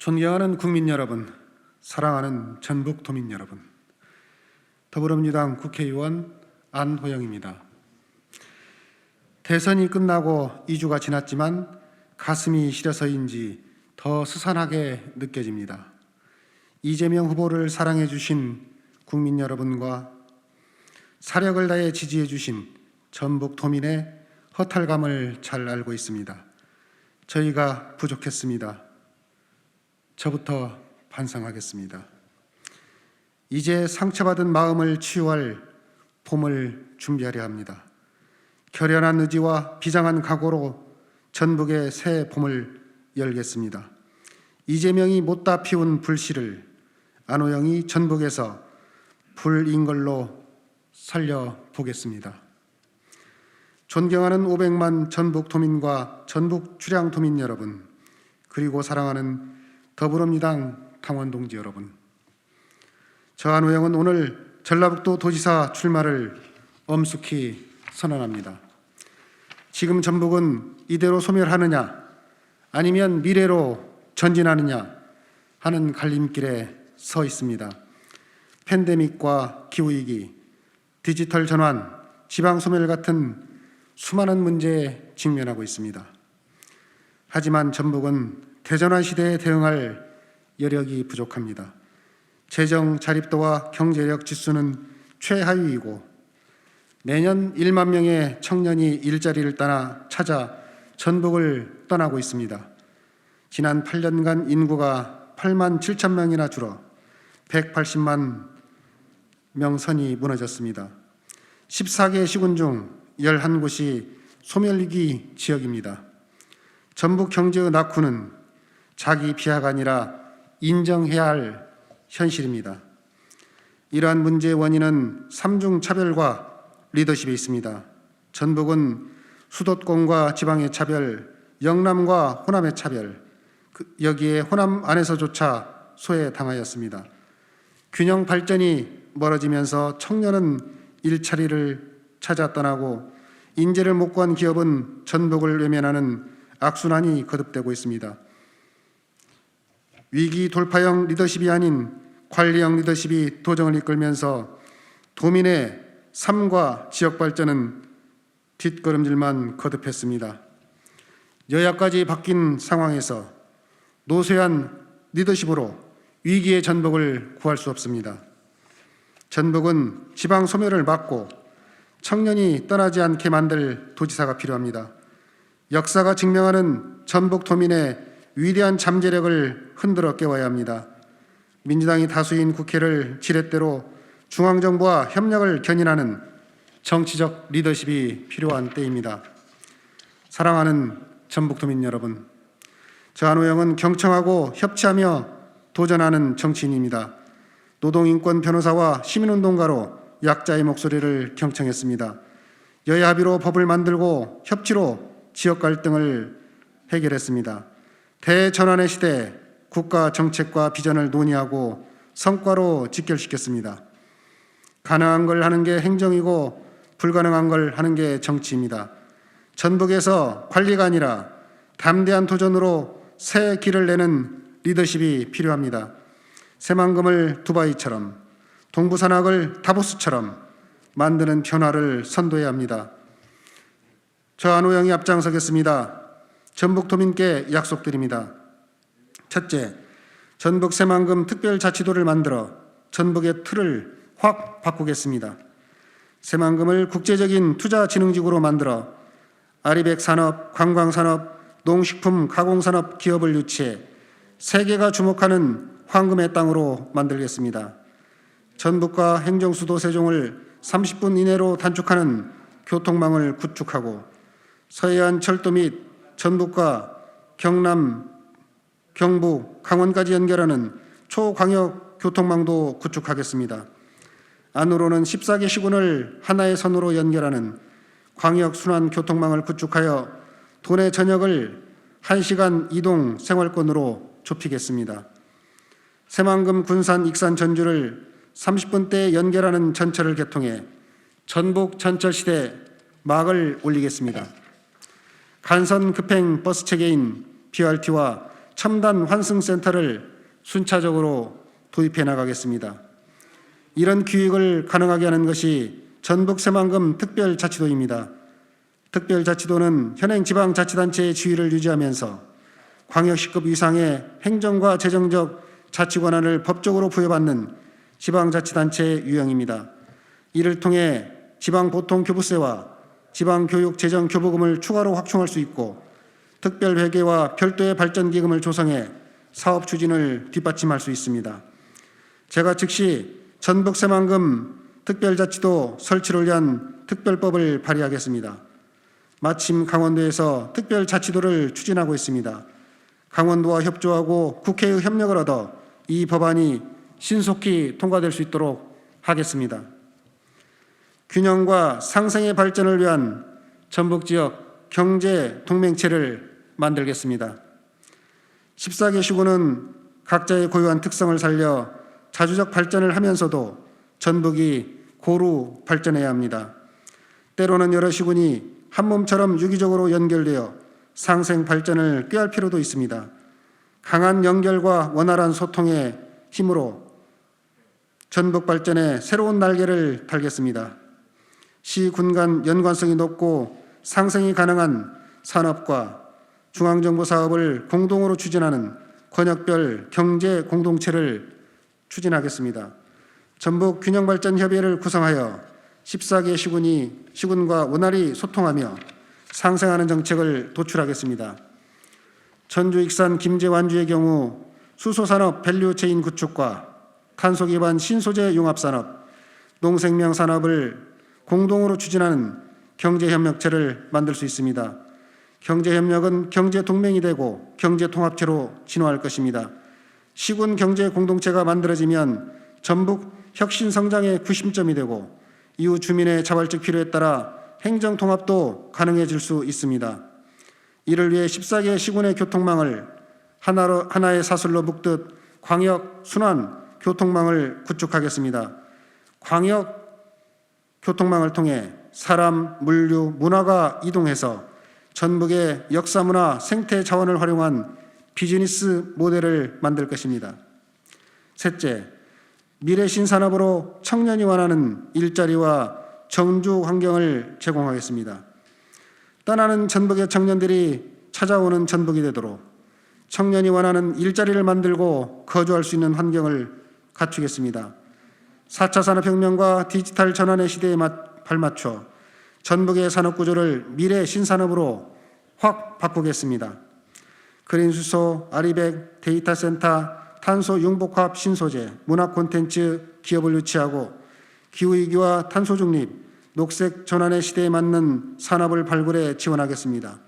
존경하는 국민 여러분, 사랑하는 전북도민 여러분, 더불어민주당 국회의원 안호영입니다. 대선이 끝나고 2주가 지났지만 가슴이 시려서인지 더 스산하게 느껴집니다. 이재명 후보를 사랑해 주신 국민 여러분과 사력을 다해 지지해 주신 전북도민의 허탈감을 잘 알고 있습니다. 저희가 부족했습니다. 저부터 반성하겠습니다. 이제 상처받은 마음을 치유할 봄을 준비하려 합니다. 결연한 의지와 비장한 각오로 전북의 새 봄을 열겠습니다. 이재명이 못다 피운 불씨를 안호영이 전북에서 불인 걸로 살려보겠습니다. 존경하는 500만 전북도민과 전북 출향도민 여러분, 그리고 사랑하는 더불어민주당 당원동지 여러분, 저 안호영은 오늘 전라북도 도지사 출마를 엄숙히 선언합니다. 지금 전북은 이대로 소멸하느냐 아니면 미래로 전진하느냐 하는 갈림길에 서 있습니다. 팬데믹과 기후위기, 디지털 전환, 지방소멸 같은 수많은 문제에 직면하고 있습니다. 하지만 전북은 대전환 시대에 대응할 여력이 부족합니다. 재정 자립도와 경제력 지수는 최하위이고 매년 1만 명의 청년이 일자리를 찾아 전북을 떠나고 있습니다. 지난 8년간 인구가 8만 7천 명이나 줄어 180만 명 선이 무너졌습니다. 14개 시군 중 11곳이 소멸위기 지역입니다. 전북 경제의 낙후는 자기 비하가 아니라 인정해야 할 현실입니다. 이러한 문제의 원인은 삼중 차별과 리더십에 있습니다. 전북은 수도권과 지방의 차별, 영남과 호남의 차별, 여기에 호남 안에서조차 소외당하였습니다. 균형 발전이 멀어지면서 청년은 일자리를 찾아 떠나고 인재를 못 구한 기업은 전북을 외면하는 악순환이 거듭되고 있습니다. 위기 돌파형 리더십이 아닌 관리형 리더십이 도정을 이끌면서 도민의 삶과 지역 발전은 뒷걸음질만 거듭했습니다. 여야까지 바뀐 상황에서 노쇠한 리더십으로 위기의 전북을 구할 수 없습니다. 전북은 지방 소멸을 막고 청년이 떠나지 않게 만들 도지사가 필요합니다. 역사가 증명하는 전북도민의 위대한 잠재력을 흔들어 깨워야 합니다. 민주당이 다수인 국회를 지렛대로 중앙정부와 협력을 견인하는 정치적 리더십이 필요한 때입니다. 사랑하는 전북도민 여러분, 저 안호영은 경청하고 협치하며 도전하는 정치인입니다. 노동인권 변호사와 시민운동가로 약자의 목소리를 경청했습니다. 여야 합의로 법을 만들고 협치로 지역 갈등을 해결했습니다. 대전환의 시대 국가 정책과 비전을 논의하고 성과로 직결시켰습니다. 가능한 걸 하는 게 행정이고 불가능한 걸 하는 게 정치입니다. 전북에서 관리가 아니라 담대한 도전으로 새 길을 내는 리더십이 필요합니다. 새만금을 두바이처럼 동부산악을 다보스처럼 만드는 변화를 선도해야 합니다. 저 안호영이 앞장서겠습니다. 전북도민께 약속드립니다. 첫째, 전북 새만금 특별자치도를 만들어 전북의 틀을 확 바꾸겠습니다. 새만금을 국제적인 투자진흥지구로 만들어 아리백 산업, 관광산업, 농식품 가공산업 기업을 유치해 세계가 주목하는 황금의 땅으로 만들겠습니다. 전북과 행정수도 세종을 30분 이내로 단축하는 교통망을 구축하고 서해안 철도 및 전북과 경남, 경북, 강원까지 연결하는 초광역 교통망도 구축하겠습니다. 안으로는 14개 시군을 하나의 선으로 연결하는 광역 순환 교통망을 구축하여 도내 전역을 1시간 이동 생활권으로 좁히겠습니다. 새만금, 군산, 익산, 전주를 30분대에 연결하는 전철을 개통해 전북 전철 시대 막을 올리겠습니다. 간선 급행 버스 체계인 BRT와 첨단 환승센터를 순차적으로 도입해 나가겠습니다. 이런 기획을 가능하게 하는 것이 전북 새만금 특별자치도입니다. 특별자치도는 현행 지방자치단체의 지위를 유지하면서 광역시급 이상의 행정과 재정적 자치 권한을 법적으로 부여받는 지방자치단체의 유형입니다. 이를 통해 지방보통교부세와 지방교육재정교부금을 추가로 확충할 수 있고 특별회계와 별도의 발전기금을 조성해 사업 추진을 뒷받침할 수 있습니다. 제가 즉시 전북 새만금 특별자치도 설치를 위한 특별법을 발의하겠습니다. 마침 강원도에서 특별자치도를 추진하고 있습니다. 강원도와 협조하고 국회의 협력을 얻어 이 법안이 신속히 통과될 수 있도록 하겠습니다. 균형과 상생의 발전을 위한 전북지역 경제 동맹체를 만들겠습니다. 14개 시군은 각자의 고유한 특성을 살려 자주적 발전을 하면서도 전북이 고루 발전해야 합니다. 때로는 여러 시군이 한 몸처럼 유기적으로 연결되어 상생 발전을 꾀할 필요도 있습니다. 강한 연결과 원활한 소통의 힘으로 전북 발전에 새로운 날개를 달겠습니다. 시, 군 간 연관성이 높고 상생이 가능한 산업과 중앙정부 사업을 공동으로 추진하는 권역별 경제 공동체를 추진하겠습니다. 전북 균형발전협의회를 구성하여 14개 시군과 원활히 소통하며 상생하는 정책을 도출하겠습니다. 전주, 익산, 김제, 완주의 경우 수소산업 밸류체인 구축과 탄소 기반 신소재 융합산업, 농생명 산업을 공동으로 추진하는 경제협력체를 만들 수 있습니다. 경제협력은 경제동맹이 되고 경제통합체로 진화할 것입니다. 시군 경제공동체가 만들어지면 전북 혁신성장의 구심점이 되고 이후 주민의 자발적 필요에 따라 행정통합도 가능해질 수 있습니다. 이를 위해 14개 시군의 교통망을 하나의 사슬로 묶듯 광역 순환 교통망을 구축하겠습니다. 광역 교통망을 통해 사람, 물류, 문화가 이동해서 전북의 역사, 문화, 생태 자원을 활용한 비즈니스 모델을 만들 것입니다. 셋째, 미래 신산업으로 청년이 원하는 일자리와 정주 환경을 제공하겠습니다. 떠나는 전북의 청년들이 찾아오는 전북이 되도록 청년이 원하는 일자리를 만들고 거주할 수 있는 환경을 갖추겠습니다. 4차 산업혁명과 디지털 전환의 시대에 발맞춰 전북의 산업구조를 미래 신산업으로 확 바꾸겠습니다. 그린수소, 아리백, 데이터센터, 탄소 융복합 신소재, 문화 콘텐츠 기업을 유치하고 기후위기와 탄소 중립, 녹색 전환의 시대에 맞는 산업을 발굴해 지원하겠습니다.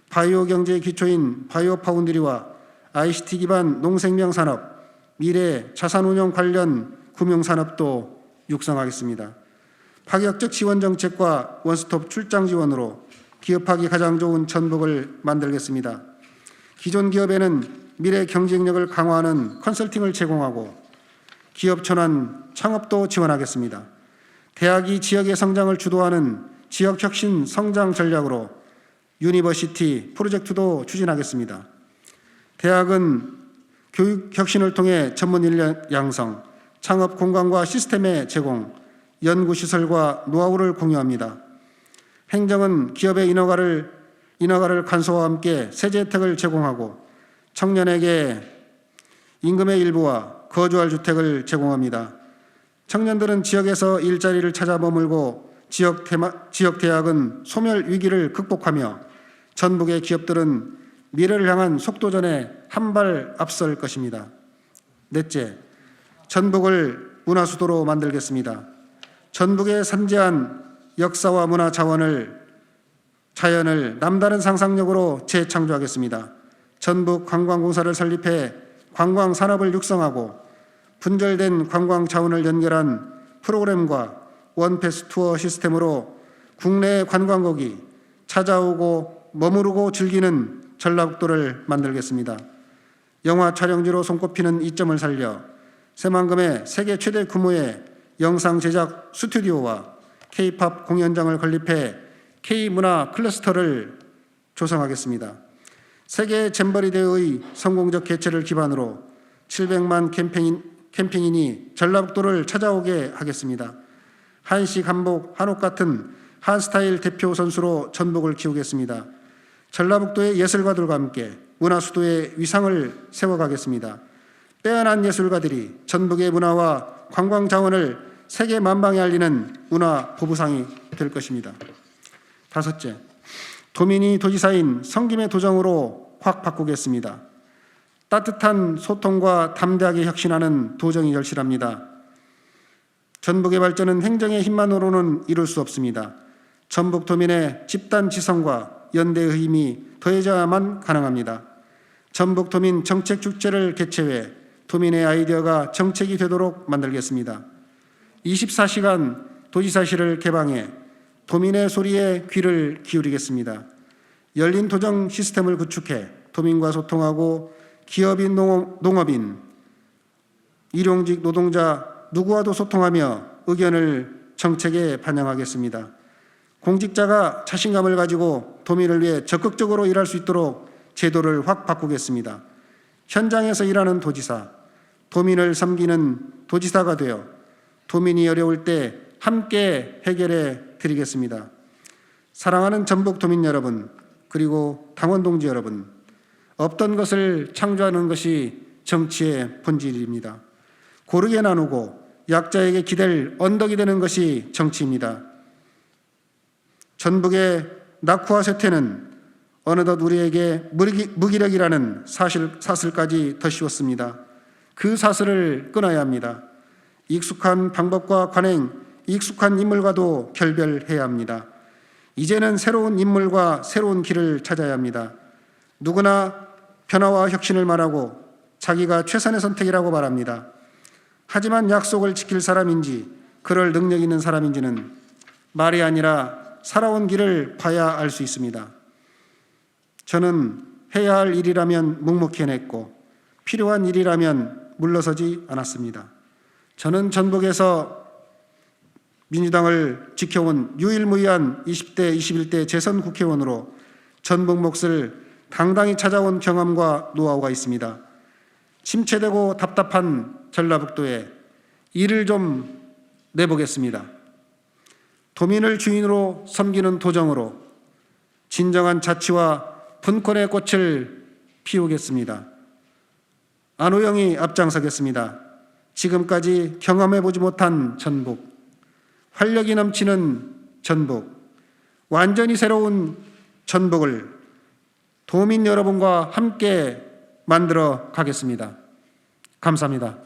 바이오 경제의 기초인 바이오 파운드리와 ICT 기반 농생명 산업, 미래 자산 운용 관련 금융 산업도 육성하겠습니다. 파격적 지원 정책과 원스톱 출장 지원으로 기업하기 가장 좋은 전북을 만들겠습니다. 기존 기업에는 미래 경쟁력을 강화하는 컨설팅을 제공하고 기업 전환 창업도 지원하겠습니다. 대학이 지역의 성장을 주도하는 지역 혁신 성장 전략으로 유니버시티 프로젝트도 추진하겠습니다. 대학은 교육 혁신을 통해 전문 인력 양성, 창업 공간과 시스템의 제공, 연구시설과 노하우를 공유합니다. 행정은 기업의 인허가를 간소화와 함께 세제 혜택을 제공하고 청년에게 임금의 일부와 거주할 주택을 제공합니다. 청년들은 지역에서 일자리를 찾아 머물고 지역 대학은 소멸 위기를 극복하며 전북의 기업들은 미래를 향한 속도전에 한 발 앞설 것입니다. 넷째, 전북을 문화수도로 만들겠습니다. 전북의 산재한 역사와 문화 자연을 남다른 상상력으로 재창조하겠습니다. 전북 관광공사를 설립해 관광산업을 육성하고 분절된 관광 자원을 연결한 프로그램과 원패스 투어 시스템으로 국내 관광객이 찾아오고 머무르고 즐기는 전라북도를 만들겠습니다. 영화 촬영지로 손꼽히는 이점을 살려 새만금에 세계 최대 규모의 영상 제작 스튜디오와 K-팝 공연장을 건립해 K-문화 클러스터를 조성하겠습니다. 세계 잼버리 대회의 성공적 개최를 기반으로 700만 캠핑인이 전라북도를 찾아오게 하겠습니다. 한식, 한복, 한옥 같은 한스타일 대표 선수로 전북을 키우겠습니다. 전라북도의 예술가들과 함께 문화수도의 위상을 세워가겠습니다. 빼어난 예술가들이 전북의 문화와 관광 자원을 세계 만방에 알리는 문화 보부상이 될 것입니다. 다섯째, 도민이 도지사인 성김의 도정으로 확 바꾸겠습니다. 따뜻한 소통과 담대하게 혁신하는 도정이 절실합니다. 전북의 발전은 행정의 힘만으로는 이룰 수 없습니다. 전북 도민의 집단 지성과 연대의 힘이 더해져야만 가능합니다. 전북 도민 정책 축제를 개최해 도민의 아이디어가 정책이 되도록 만들겠습니다. 24시간 도지사실을 개방해 도민의 소리에 귀를 기울이겠습니다. 열린 도정 시스템을 구축해 도민과 소통하고 기업인, 농업인, 일용직 노동자 누구와도 소통하며 의견을 정책에 반영하겠습니다. 공직자가 자신감을 가지고 도민을 위해 적극적으로 일할 수 있도록 제도를 확 바꾸겠습니다. 현장에서 일하는 도지사, 도민을 섬기는 도지사가 되어 도민이 어려울 때 함께 해결해 드리겠습니다. 사랑하는 전북 도민 여러분, 그리고 당원 동지 여러분, 없던 것을 창조하는 것이 정치의 본질입니다. 고르게 나누고 약자에게 기댈 언덕이 되는 것이 정치입니다. 전북의 낙후와 쇠퇴는 어느덧 우리에게 무기력이라는 사슬까지 더 씌웠습니다. 그 사슬을 끊어야 합니다. 익숙한 방법과 관행, 익숙한 인물과도 결별해야 합니다. 이제는 새로운 인물과 새로운 길을 찾아야 합니다. 누구나 변화와 혁신을 말하고 자기가 최선의 선택이라고 말합니다. 하지만 약속을 지킬 사람인지 그럴 능력 있는 사람인지는 말이 아니라 살아온 길을 봐야 알 수 있습니다. 저는 해야 할 일이라면 묵묵히 해냈고 필요한 일이라면 물러서지 않았습니다. 저는 전북에서 민주당을 지켜온 유일무이한 20대, 21대 재선 국회의원으로 전북 몫을 당당히 찾아온 경험과 노하우가 있습니다. 침체되고 답답한 전라북도에 일을 좀 내보겠습니다. 도민을 주인으로 섬기는 도정으로 진정한 자치와 분권의 꽃을 피우겠습니다. 안호영이 앞장서겠습니다. 지금까지 경험해보지 못한 전북, 활력이 넘치는 전북, 완전히 새로운 전북을 도민 여러분과 함께 만들어 가겠습니다. 감사합니다.